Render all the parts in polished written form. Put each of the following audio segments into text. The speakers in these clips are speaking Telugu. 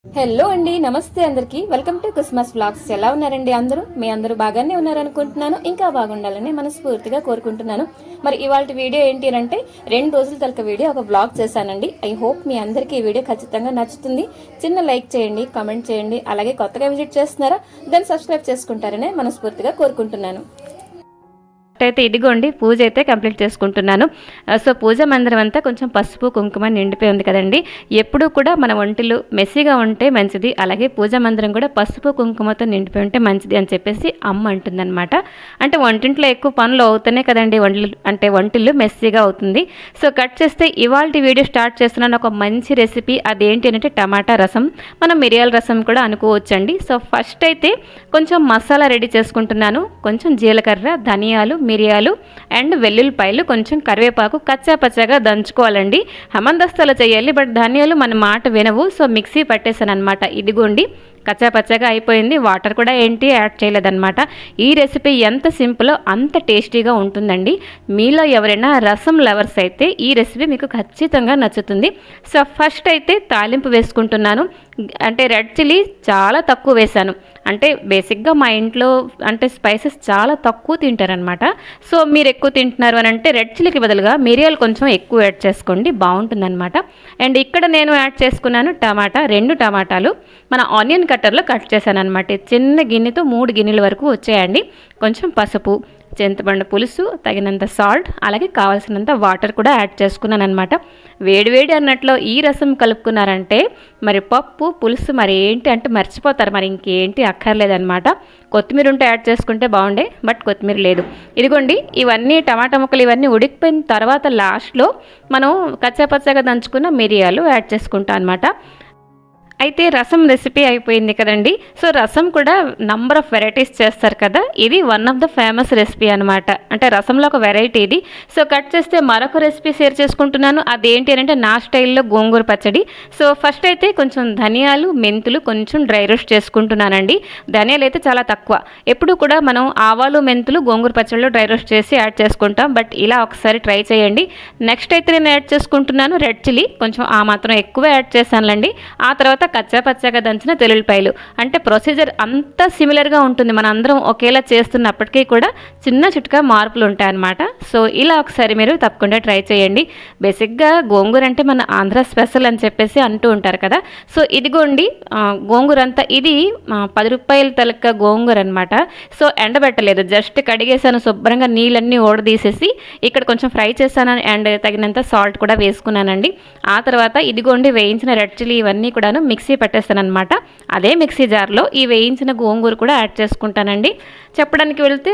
హలో అండి, నమస్తే అందరికి. Welcome to Christmas vlogs. ఎలా ఉన్నారండి అందరూ? మీ అందరూ బాగానే ఉన్నారనుకుంటున్నాను. ఇంకా బాగుండాలని మనస్ఫూర్తిగా కోరుకుంటున్నాను. మరి ఇవాళ వీడియో ఏంటి అంటే 2 రోజుల తలక వీడియో ఒక వ్లాగ్ చేశానండి. ఐ హోప్ మీ అందరికీ ఈ వీడియో ఖచ్చితంగా నచ్చుతుంది. చిన్న లైక్ చేయండి, కామెంట్ చేయండి. అలాగే కొత్తగా విజిట్ చేస్తున్నారా దాన్ని సబ్స్క్రైబ్ చేసుకుంటారనే మనస్ఫూర్తిగా కోరుకుంటున్నాను. అయితే ఇదిగోండి పూజ అయితే కంప్లీట్ చేసుకుంటున్నాను. సో పూజ మందిరం అంతా కొంచెం పసుపు కుంకుమ నిండిపోయి ఉంది కదండి. ఎప్పుడూ కూడా మన వంటలు మెస్సీగా ఉంటే మంచిది, అలాగే పూజ మందిరం కూడా పసుపు కుంకుమతో నిండిపోయి ఉంటే మంచిది అని చెప్పేసి అమ్మ అంటుందన్నమాట. అంటే వంటింట్లో ఎక్కువ పనులు అవుతానే కదండి, వంటిల్లు మెస్సీగా అవుతుంది. సో కట్ చేస్తే ఇవాళ వీడియో స్టార్ట్ చేస్తున్నాను ఒక మంచి రెసిపీ. అదేంటి అంటే టమాటా రసం, మనం మిరియాల రసం కూడా అనుకోవచ్చండి. సో ఫస్ట్ అయితే కొంచెం మసాలా రెడీ చేసుకుంటున్నాను. కొంచెం జీలకర్ర, ధనియాలు, మిరియాలు అండ్ వెల్లుల్లిపాయలు, కొంచెం కరివేపాకు కచ్చా పచ్చగా దంచుకోవాలండి. హమందస్తలో చేయాలి, బట్ ధనియాలు మన మాట వినవు. సో మిక్సీ పట్టేసాను అనమాట. ఇదిగోండి కచ్చా పచ్చగా అయిపోయింది. వాటర్ కూడా యాడ్ చేయలేదన్నమాట. ఈ రెసిపీ ఎంత సింపుల్లో అంత టేస్టీగా ఉంటుందండి. మీలో ఎవరైనా రసం లవర్స్ అయితే ఈ రెసిపీ మీకు ఖచ్చితంగా నచ్చుతుంది. సో ఫస్ట్ అయితే తాలింపు వేసుకుంటున్నాను. అంటే రెడ్ చిల్లీ చాలా తక్కువ వేశాను. అంటే బేసిక్గా మా ఇంట్లో అంటే స్పైసెస్ చాలా తక్కువ తింటారనమాట. సో మీరు ఎక్కువ తింటున్నారు అని అంటే రెడ్ చిల్లీకి బదులుగా మిరియాలు కొంచెం ఎక్కువ యాడ్ చేసుకోండి, బాగుంటుందన్నమాట. అండ్ ఇక్కడ నేను యాడ్ చేసుకున్నాను టమాటా, 2 టమాటాలు మన ఆనియన్ కట్టర్లో కట్ చేశాను అనమాట. చిన్న గిన్నెతో 3 గిన్నెల వరకు వచ్చేయండి. కొంచెం పసుపు, చింతపండు పులుసు, తగినంత సాల్ట్, అలాగే కావాల్సినంత వాటర్ కూడా యాడ్ చేసుకున్నాను అనమాట. వేడివేడి అన్నట్లో ఈ రసం కలుపుకున్నారంటే మరి పప్పు పులుసు మరి ఏంటి అంటే మర్చిపోతారు, మరి ఇంకేంటి అక్కర్లేదనమాట. కొత్తిమీర ఉంటే యాడ్ చేసుకుంటే బాగుండే, బట్ కొత్తిమీర లేదు. ఇదిగోండి ఇవన్నీ టమాటా ముక్కలు ఇవన్నీ ఉడికిపోయిన తర్వాత లాస్ట్లో మనం కచ్చాపచ్చగా దంచుకున్న మిరియాలు యాడ్ చేసుకుంటాం అనమాట. అయితే రసం రెసిపీ అయిపోయింది కదండి. సో రసం కూడా నంబర్ ఆఫ్ వెరైటీస్ చేస్తారు కదా, ఇది one of the famous recipe అనమాట. అంటే రసంలో ఒక వెరైటీ ఇది. సో కట్ చేస్తే మరొక రెసిపీ షేర్ చేసుకుంటున్నాను. అదేంటి అంటే నా స్టైల్లో గోంగూర పచ్చడి. సో ఫస్ట్ అయితే కొంచెం ధనియాలు, మెంతులు కొంచెం డ్రై రోస్ట్ చేసుకుంటున్నానండి. ధనియాలు అయితే చాలా తక్కువ. ఎప్పుడు కూడా మనం ఆవాలు, మెంతులు గోంగూర పచ్చడిలో డ్రై రోస్ట్ చేసి యాడ్ చేసుకుంటాం, బట్ ఇలా ఒకసారి ట్రై చేయండి. నెక్స్ట్ అయితే నేను యాడ్ చేసుకుంటున్నాను రెడ్ చిల్లీ, కొంచెం ఆ మాత్రం ఎక్కువ యాడ్ చేశానులేండి. ఆ తర్వాత కచ్చా పచ్చగా దంచిన తెల్లుల్లిపాయలు. అంటే ప్రొసీజర్ అంతా సిమిలర్గా ఉంటుంది, మన అందరం ఒకేలా చేస్తున్నప్పటికీ కూడా చిన్న చిట్కా మార్పులు ఉంటాయన్నమాట. సో ఇలా ఒకసారి మీరు తప్పకుండా ట్రై చేయండి. బేసిక్గా గోంగూర అంటే మన ఆంధ్ర స్పెషల్ అని చెప్పేసి అంటూ ఉంటారు కదా. సో ఇదిగోండి గోంగూర అంతా ఇది 10 రూపాయల తలక గోంగూర అనమాట. సో ఎండబెట్టలేదు, జస్ట్ కడిగేసాను శుభ్రంగా, నీళ్ళన్నీ ఓడదీసేసి ఇక్కడ కొంచెం ఫ్రై చేశాను అండ్ తగినంత సాల్ట్ కూడా వేసుకున్నానండి. ఆ తర్వాత ఇదిగోండి వేయించిన రెడ్ చిల్లీ ఇవన్నీ కూడాను మిక్సీ పట్టేస్తానమాట. అదే మిక్సీ జార్లో ఈ వేయించిన గోంగూర కూడా యాడ్ చేసుకుంటానండి. చెప్పడానికి వెళ్తే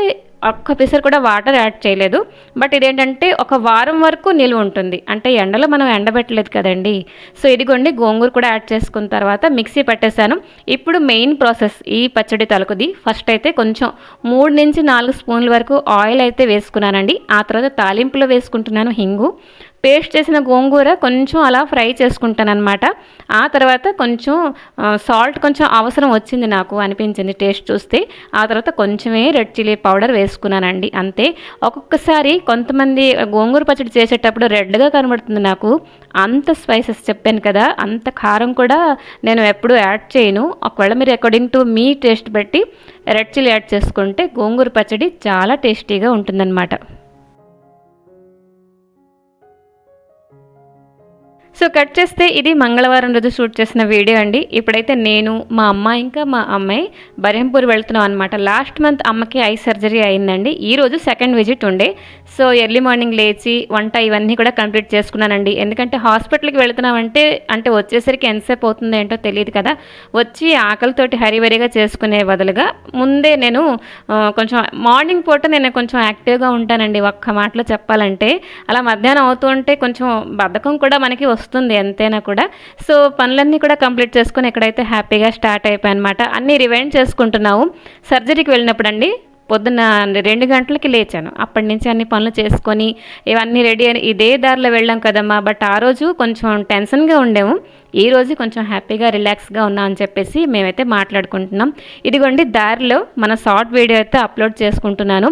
ఒక్క పిసర్ కూడా వాటర్ యాడ్ చేయలేదు, బట్ ఇదేంటంటే ఒక వారం వరకు నిల్వ ఉంటుంది. అంటే ఎండలో మనం ఎండబెట్టలేదు కదండి. సో ఇదిగోండి గోంగూర కూడా యాడ్ చేసుకున్న తర్వాత మిక్సీ పట్టేశాను. ఇప్పుడు మెయిన్ ప్రాసెస్ ఈ పచ్చడి తలకుది. ఫస్ట్ అయితే కొంచెం 3 నుంచి 4 స్పూన్ల వరకు ఆయిల్ అయితే వేసుకున్నానండి. ఆ తర్వాత తాలింపులో వేసుకుంటున్నాను హింగు. పేస్ట్ చేసిన గోంగూర కొంచెం అలా ఫ్రై చేసుకుంటాను అనమాట. ఆ తర్వాత కొంచెం సాల్ట్ కొంచెం అవసరం వచ్చింది నాకు అనిపించింది టేస్ట్ చూస్తే. ఆ తర్వాత కొంచెమే రెడ్ చిల్లీ పౌడర్ వేసుకున్నానండి, అంతే. ఒక్కొక్కసారి కొంతమంది గోంగూర పచ్చడి చేసేటప్పుడు రెడ్గా కనబడుతుంది నాకు. అంత స్పైసెస్ చెప్పాను కదా, అంత కారం కూడా నేను ఎప్పుడూ యాడ్ చేయను. ఒకవేళ మీరు అకార్డింగ్ టు మీ టేస్ట్ బట్టి రెడ్ చిల్లీ యాడ్ చేసుకుంటే గోంగూర పచ్చడి చాలా టేస్టీగా ఉంటుందన్నమాట. సో కట్ చేస్తే ఇది మంగళవారం రోజు షూట్ చేసిన వీడియో అండి. ఇప్పుడైతే నేను, మా అమ్మ ఇంకా మా అమ్మాయి బరెంపూర్ వెళ్తున్నాం అనమాట. లాస్ట్ మంత్ అమ్మకి ఐ సర్జరీ అయిందండి. ఈరోజు సెకండ్ విజిట్ ఉండే. సో ఎర్లీ మార్నింగ్ లేచి వంట ఇవన్నీ కూడా కంప్లీట్ చేసుకున్నానండి. ఎందుకంటే హాస్పిటల్కి వెళుతున్నామంటే అంటే వచ్చేసరికి ఎంతసేపు అవుతుందో ఏంటో తెలియదు కదా. వచ్చి ఆకలితోటి హరివరిగా చేసుకునే బదులుగా ముందే నేను కొంచెం మార్నింగ్ పూట నేను కొంచెం యాక్టివ్గా ఉంటానండి. ఒక్క మాటలో చెప్పాలంటే అలా మధ్యాహ్నం అవుతూ ఉంటే కొంచెం బద్ధకం కూడా మనకి వస్తుంది ఎంతైనా కూడా. సో పనులన్నీ కూడా కంప్లీట్ చేసుకొని ఇక్కడైతే హ్యాపీగా స్టార్ట్ అయిపోయాయి అనమాట. అన్నీ రివైండ్ చేసుకుంటున్నాము. సర్జరీకి వెళ్ళినప్పుడు అండి పొద్దున్న 2 గంటలకి లేచాను. అప్పటి నుంచి అన్ని పనులు చేసుకొని ఇవన్నీ రెడీ అని ఇదే దారిలో వెళ్ళాం కదమ్మా. బట్ ఆ రోజు కొంచెం టెన్షన్గా ఉండేము, ఈ రోజు కొంచెం హ్యాపీగా రిలాక్స్గా ఉన్నాం అని చెప్పేసి మేమైతే మాట్లాడుకుంటున్నాం. ఇదిగోండి దారిలో మన షార్ట్ వీడియో అయితే అప్లోడ్ చేసుకుంటున్నాను.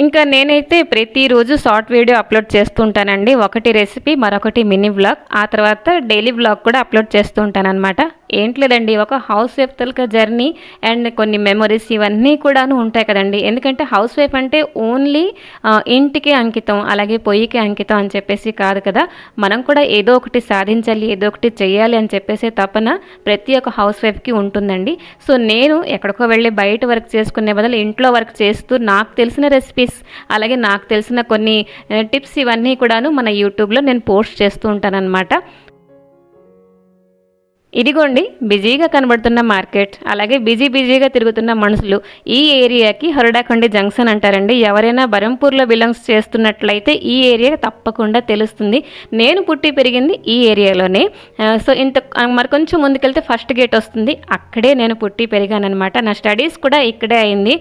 ఇంకా నేనైతే ప్రతిరోజు షార్ట్ వీడియో అప్లోడ్ చేస్తూ ఉంటానండి. ఒకటి రెసిపీ, మరొకటి మినీ వ్లాగ్, ఆ తర్వాత డైలీ వ్లాగ్ కూడా అప్లోడ్ చేస్తూ ఉంటానన్నమాట. ఏంటి లేదండి, ఒక house wife taluka journey and కొన్ని మెమొరీస్ ఇవన్నీ కూడాను ఉంటాయి కదండి. ఎందుకంటే హౌస్ వైఫ్ అంటే ఓన్లీ ఇంటికి అంకితం, అలాగే పొయ్యికి అంకితం అని చెప్పేసి కాదు కదా. మనం కూడా ఏదో ఒకటి సాధించాలి, ఏదో ఒకటి చెయ్యాలి అని చెప్పేసి తపన ప్రతి ఒక్క హౌస్ వైఫ్కి ఉంటుందండి. సో నేను ఎక్కడికో వెళ్ళి బయట వర్క్ చేసుకునే బదులు ఇంట్లో వర్క్ చేస్తూ నాకు తెలిసిన రెసిపీస్, అలాగే నాకు తెలిసిన కొన్ని టిప్స్ ఇవన్నీ కూడాను మన యూట్యూబ్లో నేను పోస్ట్ చేస్తూ ఉంటానన్నమాట. ఇదిగోండి బిజీగా కనబడుతున్న మార్కెట్, అలాగే బిజీగా తిరుగుతున్న మనుషులు. ఈ ఏరియాకి హరుడాకొండి జంక్షన్ అంటారండి. ఎవరైనా బరంపూర్లో బిలాంగ్స్ చేస్తున్నట్లయితే ఈ ఏరియా తప్పకుండా తెలుస్తుంది. నేను పుట్టి పెరిగింది ఈ ఏరియాలోనే. సో మరి కొంచెం ముందుకెళ్తే ఫస్ట్ గేట్ వస్తుంది, అక్కడే నేను పుట్టి పెరిగానమాట. నా స్టడీస్ కూడా ఇక్కడే అయింది.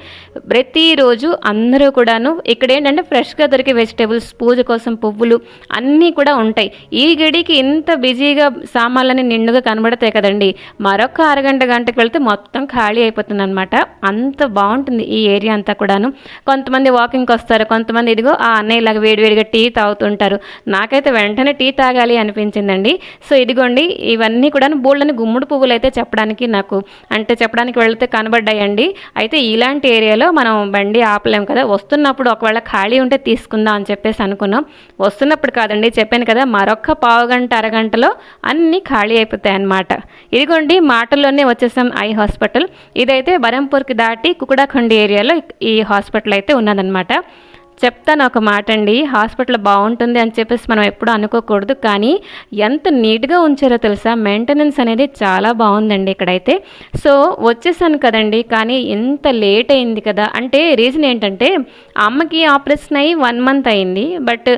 ప్రతిరోజు అందరూ కూడాను ఇక్కడ ఏంటంటే ఫ్రెష్గా దొరికే వెజిటేబుల్స్, పూజ కోసం పువ్వులు అన్నీ కూడా ఉంటాయి. ఈ గడికి ఇంత బిజీగా సామాన్లని నిండుగా కనబడతాయి కదండి. మరొక గంటకి వెళ్తే మొత్తం ఖాళీ అయిపోతుంది అనమాట. అంత బాగుంటుంది ఈ ఏరియా అంతా కూడాను. కొంతమంది వాకింగ్కి వస్తారు, కొంతమంది ఇదిగో ఆ అన్నయ్య ఇలాగ వేడివేడిగా టీ తాగుతుంటారు. నాకైతే వెంటనే టీ తాగాలి అనిపించిందండి. సో ఇదిగోండి ఇవన్నీ కూడాను బోళ్ళని గుమ్మడి పువ్వులు అయితే చెప్పడానికి వెళ్తే కనబడ్డాయండి. అయితే ఇలాంటి ఏరియాలో మనం బండి ఆపలేం కదా. వస్తున్నప్పుడు ఒకవేళ ఖాళీ ఉంటే తీసుకుందాం అని చెప్పేసి అనుకున్నాం. వస్తున్నప్పుడు కాదండి, చెప్పాను కదా, మరొక పావుగంట అరగంటలో అన్నీ ఖాళీ అయిపోతాయి అన్నమాట. ఇదిగోండి మాటల్లోనే వచ్చేసాం ఐ హాస్పిటల్. ఇదైతే బరంపూర్కి దాటి కుకుడాఖండి ఏరియాలో ఈ హాస్పిటల్ అయితే ఉన్నదన్నమాట. చెప్తాను ఒక మాట అండి, హాస్పిటల్ బాగుంటుంది అని చెప్పేసి మనం ఎప్పుడూ అనుకోకూడదు, కానీ ఎంత నీట్గా ఉంచారో తెలుసా. మెయింటెనెన్స్ అనేది చాలా బాగుందండి ఇక్కడైతే. సో వచ్చేసాను కదండి, కానీ ఎంత లేట్ అయింది కదా అంటే రీజన్ ఏంటంటే అమ్మకి ఆపరేషన్ అయ్యి 1 month అయింది. బట్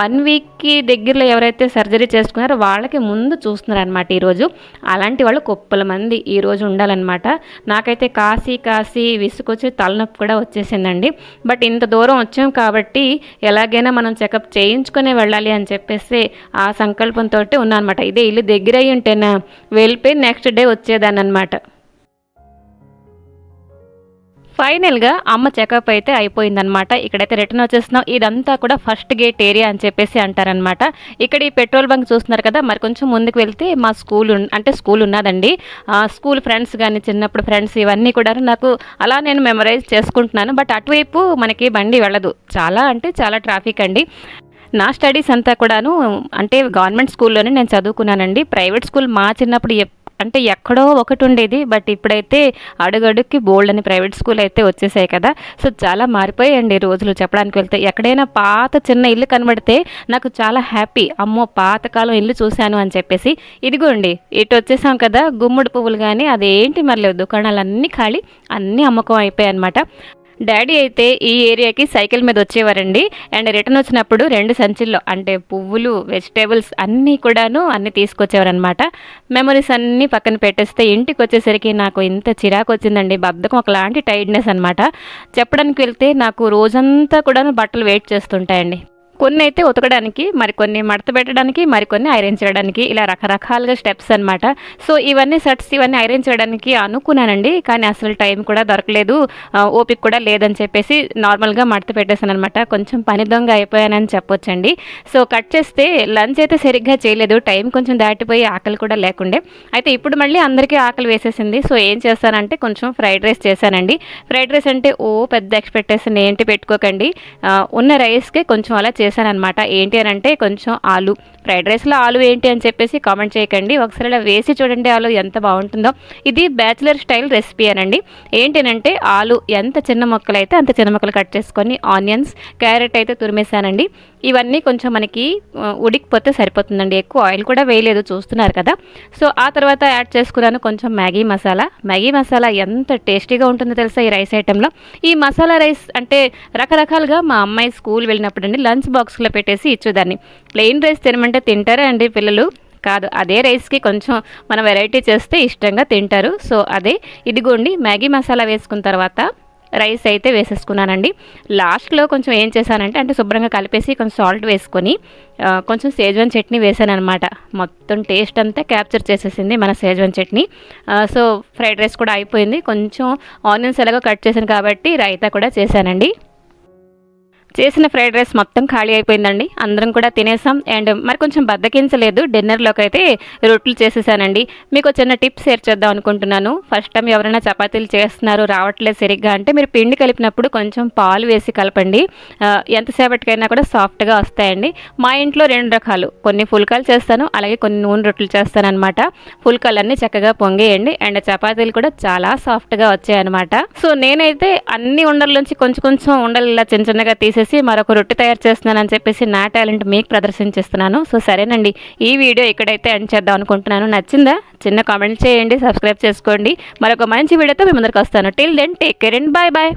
1 weekకి దగ్గరలో ఎవరైతే సర్జరీ చేసుకున్నారో వాళ్ళకి ముందు చూస్తున్నారు అనమాట ఈరోజు. అలాంటి వాళ్ళు కుప్పల మంది ఈరోజు ఉండాలన్నమాట. నాకైతే కాసి విసుకొచ్చి తలనొప్పి కూడా వచ్చేసిందండి. బట్ ఇంత దూరం వచ్చాం కాబట్టి ఎలాగైనా మనం చెకప్ చేయించుకునే వెళ్ళాలి అని చెప్పేసి ఆ సంకల్పంతో ఉన్నానమాట. ఇదే ఇల్లు దగ్గర అయ్యి ఉంటేనా వెళ్ళిపోయి నెక్స్ట్ డే వచ్చేదాన్ని అనమాట. ఫైనల్గా అమ్మ చెకప్ అయితే అయిపోయిందనమాట. ఇక్కడైతే రిటర్న్ వచ్చేస్తున్నాం. ఇదంతా కూడా ఫస్ట్ గేట్ ఏరియా అని చెప్పేసి అంటారనమాట. ఇక్కడ ఈ పెట్రోల్ బంక్ చూస్తున్నారు కదా, మరి కొంచెం ముందుకు వెళ్తే మా స్కూల్ ఉన్నదండి. స్కూల్ ఫ్రెండ్స్ కానీ చిన్నప్పుడు ఫ్రెండ్స్ ఇవన్నీ కూడా నాకు అలా నేను మెమరైజ్ చేసుకుంటున్నాను. బట్ అటువైపు మనకి బండి వెళ్ళదు, చాలా ట్రాఫిక్ అండి. నా స్టడీస్ అంతా కూడాను అంటే గవర్నమెంట్ స్కూల్లోనే నేను చదువుకున్నానండి. ప్రైవేట్ స్కూల్ మా చిన్నప్పుడు అంటే ఎక్కడో ఒకటి ఉండేది. బట్ ఇప్పుడైతే అడుగడుక్కి బోల్డ్ అని ప్రైవేట్ స్కూల్ అయితే వచ్చేసాయి కదా. సో చాలా మారిపోయాయండి రోజులు చెప్పడానికి వెళ్తే. ఎక్కడైనా పాత చిన్న ఇల్లు కనబడితే నాకు చాలా హ్యాపీ, అమ్మో పాతకాలం ఇల్లు చూశాను అని చెప్పేసి. ఇదిగోండి ఇటు వచ్చేసాం కదా, గుమ్మడి పువ్వులు కానీ అదేంటి మరి లేవు, దుకాణాలన్నీ ఖాళీ, అన్నీ అమ్మకం అయిపోయాయి అనమాట. డాడీ అయితే ఈ ఏరియాకి సైకిల్ మీద వచ్చేవారండి. అండ్ రిటర్న్ వచ్చినప్పుడు 2 సంచుల్లో అంటే పువ్వులు, వెజిటేబుల్స్ అన్నీ తీసుకొచ్చేవారనమాట. మెమరీస్ అన్నీ పక్కన పెట్టేస్తే ఇంటికి వచ్చేసరికి నాకు ఇంత చిరాకు వచ్చిందండి. బద్ధకం ఒకలాంటి టైర్డ్నెస్ అనమాట. చెప్పడానికి వెళ్తే నాకు రోజంతా కూడా బట్టలు వెయిట్ చేస్తుంటాయండి. కొన్ని అయితే ఉతకడానికి, మరికొన్ని మడత పెట్టడానికి, మరికొన్ని ఐరన్ చేయడానికి, ఇలా రకరకాలుగా స్టెప్స్ అనమాట. సో ఇవన్నీ సెట్స్ ఇవన్నీ ఐరన్ చేయడానికి అనుకున్నానండి, కానీ అసలు టైం కూడా దొరకలేదు, ఓపిక కూడా లేదని చెప్పేసి నార్మల్గా మడత పెట్టేశాను అనమాట. కొంచెం పని దొంగ అయిపోయానని చెప్పొచ్చండి. సో కట్ చేస్తే లంచ్ అయితే సరిగ్గా చేయలేదు, టైం కొంచెం దాటిపోయి ఆకలి కూడా లేకుండే. అయితే ఇప్పుడు మళ్ళీ అందరికీ ఆకలి వేసేసింది. సో ఏం చేస్తానంటే కొంచెం ఫ్రైడ్ రైస్ చేశానండి. ఫ్రైడ్ రైస్ అంటే పెద్ద ఎక్స్పెక్టేషన్ ఏంటి పెట్టుకోకండి, ఉన్న రైస్కే కొంచెం అలా చేశానమాట. ఏంటి అని అంటే కొంచెం ఆలు, ఫ్రైడ్ రైస్లో ఆలు ఏంటి అని చెప్పేసి కామెంట్ చేయకండి, ఒకసారి ఇలా వేసి చూడండి ఆలు ఎంత బాగుంటుందో. ఇది బ్యాచిలర్ స్టైల్ రెసిపీ అనండి. ఏంటంటే ఆలు ఎంత చిన్న ముక్కలు అయితే అంత చిన్న ముక్కలు కట్ చేసుకొని ఆనియన్స్, క్యారెట్ అయితే తురిమేశానండి. ఇవన్నీ కొంచెం మనకి ఉడికిపోతే సరిపోతుందండి, ఎక్కువ ఆయిల్ కూడా వేయలేదు చూస్తున్నారు కదా. సో ఆ తర్వాత యాడ్ చేసుకున్నాను కొంచెం మ్యాగీ మసాలా ఎంత టేస్టీగా ఉంటుందో తెలుసా ఈ రైస్ ఐటెంలో. ఈ మసాలా రైస్ అంటే రకరకాలుగా మా అమ్మాయి స్కూల్ వెళ్ళినప్పుడు అండి లంచ్ బాక్స్లో పెట్టేసి ఇచ్చేదాన్ని. ప్లెయిన్ రైస్ తినమంటే తింటారా అండి పిల్లలు? కాదు, అదే రైస్కి కొంచెం మనం వెరైటీ చేస్తే ఇష్టంగా తింటారు. సో అదే ఇదిగోండి మ్యాగీ మసాలా వేసుకున్న తర్వాత రైస్ అయితే వేసేసుకున్నానండి. లాస్ట్లో కొంచెం ఏం చేశానంటే అంటే శుభ్రంగా కలిపేసి కొంచెం సాల్ట్ వేసుకొని కొంచెం సేజ్వాన్ చట్నీ వేసాను అనమాట. మొత్తం టేస్ట్ అంతా క్యాప్చర్ చేసేసింది మన Schezwan chutney. So fried rice కూడా అయిపోయింది. కొంచెం ఆనియన్స్ ఎలాగో కట్ చేశాను కాబట్టి రైతా కూడా చేశానండి. చేసిన ఫ్రైడ్ రైస్ మొత్తం ఖాళీ అయిపోయిందండి. అందరం కూడా తినేసాం. అండ్ మరి కొంచెం బద్దకించలేదు, డిన్నర్లోకి అయితే రొట్టెలు చేసేసానండి. మీకు చిన్న టిప్ షేర్ చేద్దాం అనుకుంటున్నాను. ఫస్ట్ టైం ఎవరైనా చపాతీలు చేస్తున్నారు రావట్లేదు సరిగ్గా అంటే మీరు పిండి కలిపినప్పుడు కొంచెం పాలు వేసి కలపండి. ఎంతసేపటికైనా కూడా సాఫ్ట్గా వస్తాయండి. మా ఇంట్లో 2 రకాలు, కొన్ని ఫుల్కాలు చేస్తాను, అలాగే కొన్ని నూనె రొట్టెలు చేస్తాను అనమాట. ఫుల్కాలన్నీ చక్కగా పొంగేయండి అండ్ చపాతీలు కూడా చాలా సాఫ్ట్గా వచ్చాయన్నమాట. సో నేనైతే అన్ని ఉండల్లోంచి కొంచెం కొంచెం ఉండలు ఇలా చిన్న చిన్నగా తీసేసి మరొక రొట్టె తయారు చేస్తున్నానని చెప్పేసి నా టాలెంట్ మీకు ప్రదర్శించేస్తున్నాను. సో సరేనండి, ఈ వీడియో ఇక్కడైతే ఎండ్ చేద్దాం అనుకుంటున్నాను. నచ్చిందా? చిన్న కామెంట్ చేయండి, సబ్స్క్రైబ్ చేసుకోండి. మరొక మంచి వీడియోతో మీ ముందరికి వస్తాను. Till then take care and bye bye.